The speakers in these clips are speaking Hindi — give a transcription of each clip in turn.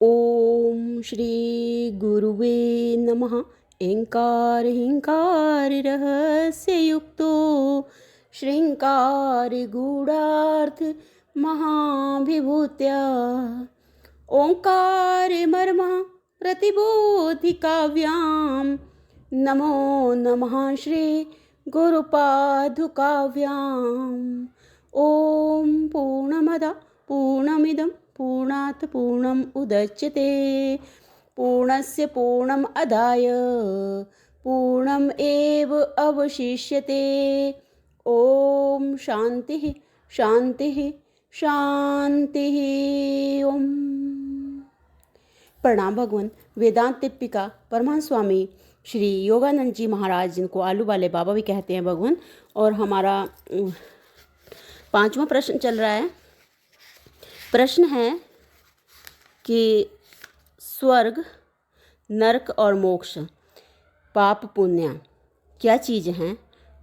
ओम श्री गुरुवे नमः। ऐंकार हिंकार रहस्य युक्तो श्रृंकार गूढ़ार्थ महाभिभूत्या ओंकार मर्मः प्रतिबोधि काव्यां नमो नमः श्री गुरुपादुकाव्याम्। ओम पूर्णमद पूर्णमिदं पूर्णात् पूर्णम् उदच्यते पूर्णस्य पूर्णम् आदाय पूर्णम् एव अवशिष्यते। ओम शांतिः शांतिः शांतिः। ओम। प्रणाम भगवान। वेदांत टिप्पिका परमहंस स्वामी श्री योगानंद जी महाराज, जिनको आलू वाले बाबा भी कहते हैं भगवान। और हमारा 5वां प्रश्न चल रहा है। प्रश्न है कि स्वर्ग, नरक और मोक्ष, पाप पुण्य क्या चीज़ हैं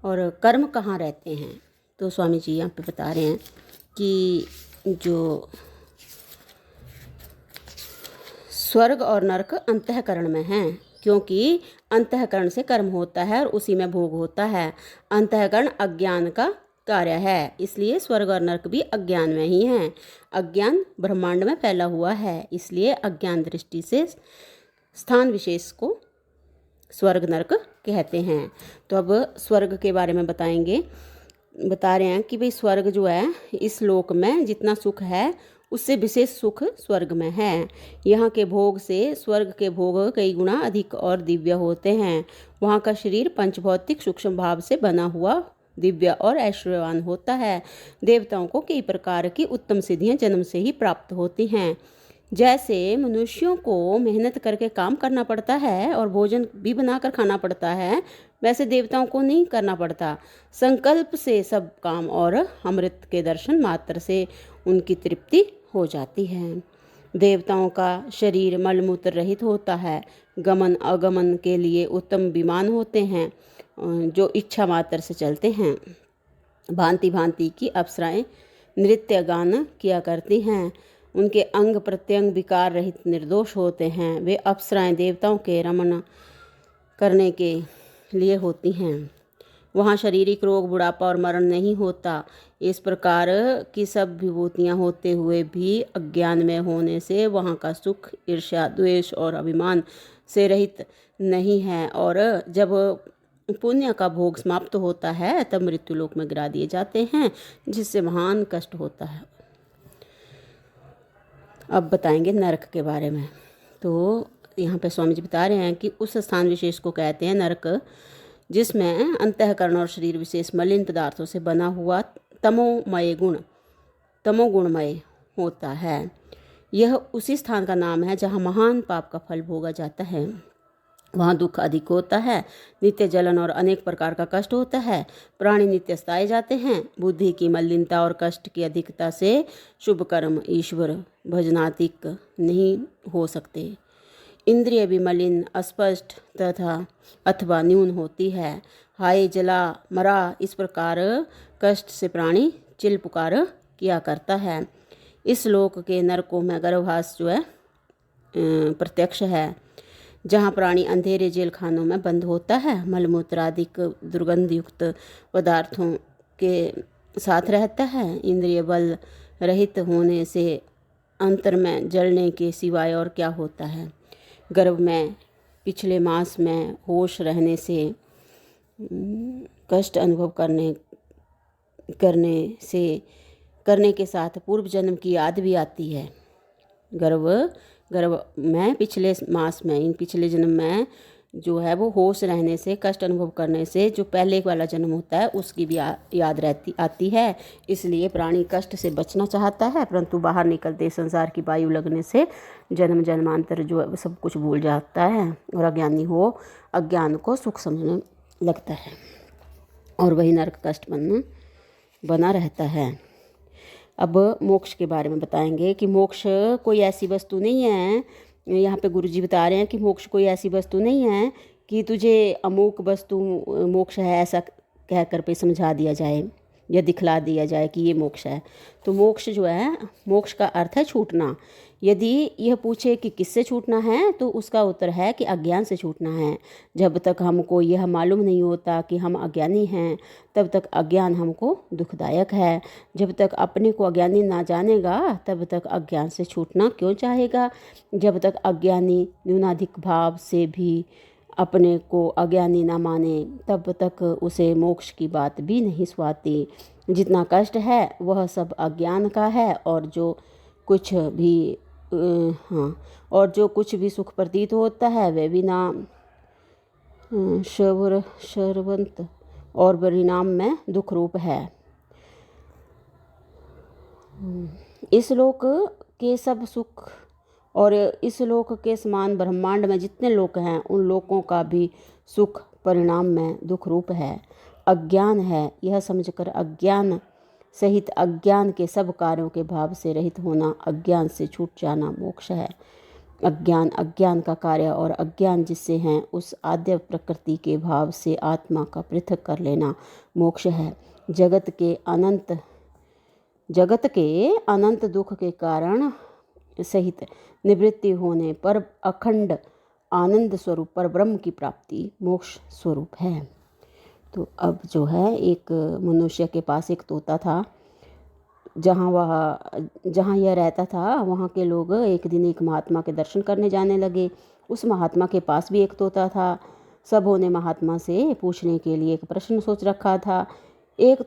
और कर्म कहाँ रहते हैं। तो स्वामी जी यहाँ पे बता रहे हैं कि जो स्वर्ग और नरक अंतःकरण में हैं, क्योंकि अंतःकरण से कर्म होता है और उसी में भोग होता है। अंतःकरण अज्ञान का कार्य है, इसलिए स्वर्ग और नरक भी अज्ञान में ही हैं। अज्ञान ब्रह्मांड में फैला हुआ है, इसलिए अज्ञान दृष्टि से स्थान विशेष को स्वर्ग नरक कहते हैं। तो अब स्वर्ग के बारे में बता रहे हैं कि भाई स्वर्ग जो है, इस लोक में जितना सुख है उससे विशेष सुख स्वर्ग में है। यहाँ के भोग से स्वर्ग के भोग कई गुना अधिक और दिव्य होते हैं। वहाँ का शरीर पंचभौतिक सूक्ष्म भाव से बना हुआ दिव्य और ऐश्वर्यवान होता है। देवताओं को कई प्रकार की उत्तम सिद्धियाँ जन्म से ही प्राप्त होती हैं। जैसे मनुष्यों को मेहनत करके काम करना पड़ता है और भोजन भी बनाकर खाना पड़ता है, वैसे देवताओं को नहीं करना पड़ता। संकल्प से सब काम और अमृत के दर्शन मात्र से उनकी तृप्ति हो जाती है। देवताओं का शरीर मलमूत्र रहित होता है। गमन आगमन के लिए उत्तम विमान होते हैं जो इच्छा मात्र से चलते हैं। भांति भांति की अप्सराएं नृत्य गान किया करती हैं। उनके अंग प्रत्यंग विकार रहित निर्दोष होते हैं। वे अप्सराएं देवताओं के रमण करने के लिए होती हैं। वहाँ शारीरिक रोग, बुढ़ापा और मरण नहीं होता। इस प्रकार की सब विभूतियाँ होते हुए भी अज्ञान में होने से वहाँ का सुख ईर्ष्या, द्वेष और अभिमान से रहित नहीं है। और जब पुण्य का भोग समाप्त होता है तब मृत्युलोक में गिरा दिए जाते हैं, जिससे महान कष्ट होता है। अब बताएंगे नरक के बारे में। तो यहाँ पे स्वामी जी बता रहे हैं कि उस स्थान विशेष को कहते हैं नरक, जिसमें अंतःकरण और शरीर विशेष मलिन पदार्थों से बना हुआ तमोगुणमय होता है। यह उसी स्थान का नाम है जहाँ महान पाप का फल भोगा जाता है। वहाँ दुख अधिक होता है, नित्य जलन और अनेक प्रकार का कष्ट होता है। प्राणी नित्य सताए जाते हैं। बुद्धि की मलिनता और कष्ट की अधिकता से शुभ कर्म ईश्वर भजनातिक नहीं हो सकते। इंद्रिय भी मलिन, अस्पष्ट तथा अथवा न्यून होती है। हाय जला मरा, इस प्रकार कष्ट से प्राणी चिल पुकार किया करता है। इस लोक के नरकों में गर्भवास जो है प्रत्यक्ष है, जहाँ प्राणी अंधेरे जेल खानों में बंद होता है, मलमूत्र आदि दुर्गंध युक्त पदार्थों के साथ रहता है। इंद्रिय बल रहित होने से अंतर में जलने के सिवाय और क्या होता है। गर्भ में पिछले मास में होश रहने से कष्ट अनुभव करने के साथ पूर्व जन्म की याद भी आती है। गर्भ में पिछले मास में, इन पिछले जन्म में जो है वो होश रहने से, कष्ट अनुभव करने से जो पहले वाला जन्म होता है उसकी भी याद आती है। इसलिए प्राणी कष्ट से बचना चाहता है, परंतु बाहर निकलते संसार की वायु लगने से जन्म जन्मांतर जो है सब कुछ भूल जाता है और अज्ञान को सुख समझने लगता है और वही नरक कष्ट बना रहता है। अब मोक्ष के बारे में बताएंगे कि मोक्ष कोई ऐसी वस्तु नहीं है। यहाँ पे गुरुजी बता रहे हैं कि मोक्ष कोई ऐसी वस्तु नहीं है कि तुझे अमुक वस्तु मोक्ष है ऐसा कहकर पे समझा दिया जाए। या दिखला दिया जाए कि ये मोक्ष है। तो मोक्ष जो है, मोक्ष का अर्थ है छूटना। यदि यह पूछे कि किससे छूटना है तो उसका उत्तर है कि अज्ञान से छूटना है। जब तक हमको यह मालूम नहीं होता कि हम अज्ञानी हैं तब तक अज्ञान हमको दुखदायक है। जब तक अपने को अज्ञानी ना जानेगा तब तक अज्ञान से छूटना क्यों चाहेगा। जब तक अज्ञानी न्यूनाधिक भाव से भी अपने को अज्ञानी ना माने तब तक उसे मोक्ष की बात भी नहीं सुहाती। जितना कष्ट है वह सब अज्ञान का है, और जो कुछ भी और जो कुछ भी सुख प्रतीत होता है वह भी ना शर्वंत और परिणाम में दुख रूप है। इस लोक के सब सुख और इस लोक के समान ब्रह्मांड में जितने लोक हैं उन लोकों का भी सुख परिणाम में दुख रूप है। अज्ञान है, यह समझकर अज्ञान सहित अज्ञान के सब कार्यों के भाव से रहित होना, अज्ञान से छूट जाना मोक्ष है। अज्ञान अज्ञान का कार्य और अज्ञान जिससे हैं उस आद्य प्रकृति के भाव से आत्मा का पृथक कर लेना मोक्ष है। जगत के अनंत दुख के कारण सहित निवृत्ति होने पर अखंड आनंद स्वरूप पर ब्रह्म की प्राप्ति मोक्ष स्वरूप है। तो अब जो है, एक मनुष्य के पास एक तोता था। जहाँ यह रहता था वहाँ के लोग एक दिन एक महात्मा के दर्शन करने जाने लगे। उस महात्मा के पास भी एक तोता था। सबों ने महात्मा से पूछने के लिए एक प्रश्न सोच रखा था। एक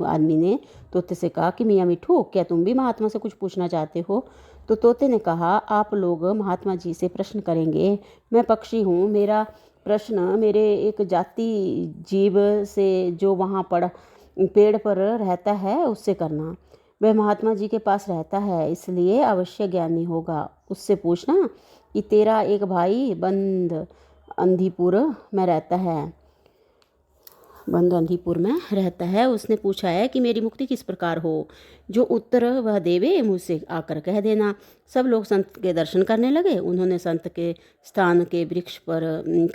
आदमी ने तोते से कहा कि मियाँ मिठू, क्या तुम भी महात्मा से कुछ पूछना चाहते हो? तो तोते ने कहा, आप लोग महात्मा जी से प्रश्न करेंगे, मैं पक्षी हूँ, मेरा प्रश्न मेरे एक जाति जीव से जो वहाँ पेड़ पर रहता है उससे करना। वह महात्मा जी के पास रहता है इसलिए अवश्य ज्ञानी होगा। उससे पूछना कि तेरा एक भाई बंद अंधीपुर में रहता है, उसने पूछा है कि मेरी मुक्ति किस प्रकार हो। जो उत्तर वह देवे मुझसे आकर कह देना। सब लोग संत के दर्शन करने लगे। उन्होंने संत के स्थान के वृक्ष पर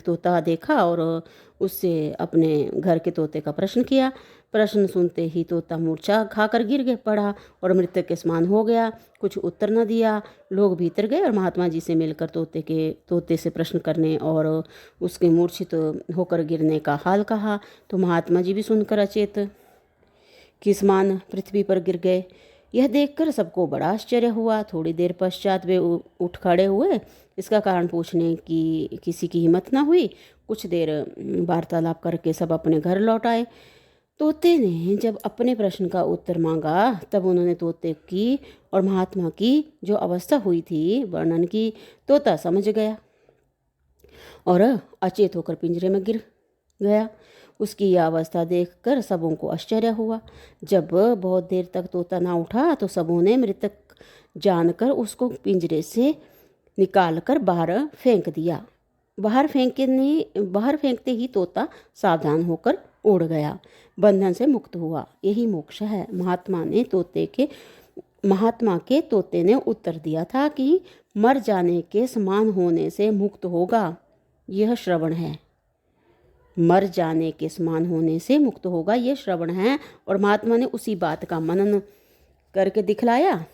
तोता देखा और उससे अपने घर के तोते का प्रश्न किया। प्रश्न सुनते ही तोता मूर्छा खाकर गिर पड़ा और मृतक के समान हो गया। कुछ उत्तर न दिया। लोग भीतर गए और महात्मा जी से मिलकर तोते से प्रश्न करने और उसके मूर्छित होकर गिरने का हाल कहा। तो महात्मा जी भी सुनकर अचेत के समान पृथ्वी पर गिर गए। यह देखकर सबको बड़ा आश्चर्य हुआ। थोड़ी देर पश्चात वे उठ खड़े हुए। इसका कारण पूछने की किसी की हिम्मत न हुई। कुछ देर वार्तालाप करके सब अपने घर लौट आए। तोते ने जब अपने प्रश्न का उत्तर मांगा तब उन्होंने तोते की और महात्मा की जो अवस्था हुई थी वर्णन की। तोता समझ गया और अचेत होकर पिंजरे में गिर गया। उसकी यह अवस्था देखकर सबों को आश्चर्य हुआ। जब बहुत देर तक तोता ना उठा तो सबों ने मृतक जानकर उसको पिंजरे से निकालकर बाहर फेंक दिया। बाहर फेंकते ही तोता सावधान होकर उड़ गया, बंधन से मुक्त हुआ। यही मोक्ष है। महात्मा के तोते ने उत्तर दिया था कि मर जाने के समान होने से मुक्त होगा, यह श्रवण है। मर जाने के समान होने से मुक्त होगा, यह श्रवण है। और महात्मा ने उसी बात का मनन करके दिखलाया।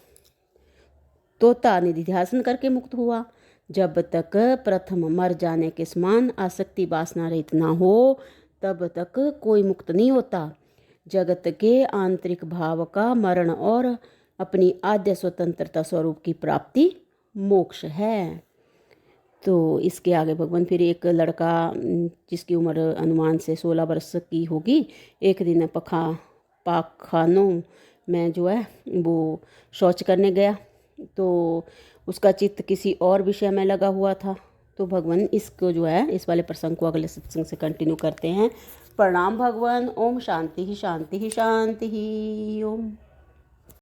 तोता निधिध्यासन करके मुक्त हुआ। जब तक प्रथम मर जाने के समान आसक्ति वासना रहित ना हो तब तक कोई मुक्त नहीं होता। जगत के आंतरिक भाव का मरण और अपनी आद्य स्वतंत्रता स्वरूप की प्राप्ति मोक्ष है। तो इसके आगे भगवान फिर एक लड़का जिसकी उम्र अनुमान से 16 वर्ष की होगी, एक दिन पाखानों में जो है वो शौच करने गया। तो उसका चित्त किसी और विषय में लगा हुआ था। तो भगवान इसको जो है, इस वाले प्रसंग को अगले सत्संग से कंटिन्यू करते हैं। प्रणाम भगवान। ओम शांति ही शांति ही शांति ही। ओम।